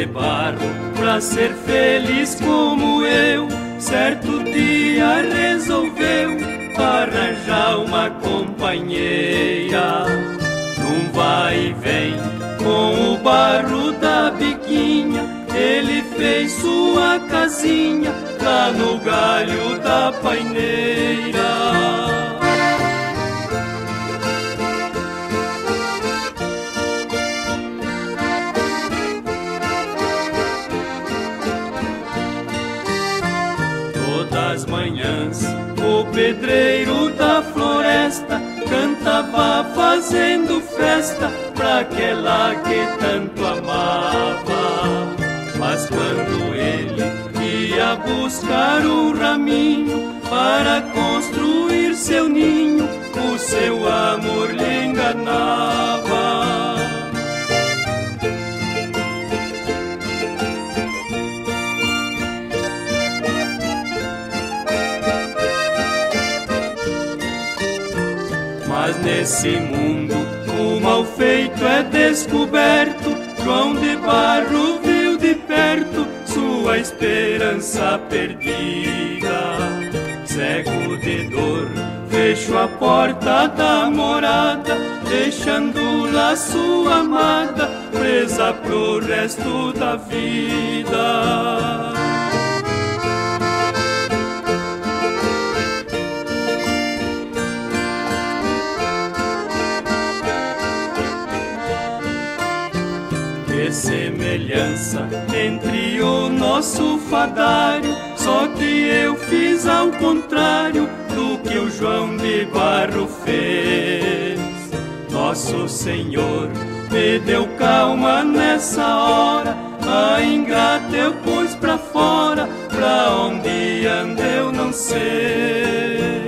de barro, pra ser feliz como eu, certo dia resolveu arranjar uma companheira. Num vai e vem com o barro da biquinha, ele fez sua casinha lá no galho da paineira. Todas as manhãs o pedreiro da floresta cantava fazendo festa pra aquela que tanto amava. Mas quando ele ia buscar um raminho para construir seu ninho, o seu amor lhe enganava. Mas nesse mundo o mal feito é descoberto. João de Barro viu de perto sua esperança perdida. Cego de dor, fechou a porta da morada, deixando lá sua amada presa pro resto da vida. Que semelhança entre o nosso fadário, só que eu fiz ao contrário do que o João de Barro fez. Nosso Senhor me deu calma nessa hora, a ingrata eu pus pra fora, pra onde anda eu não sei.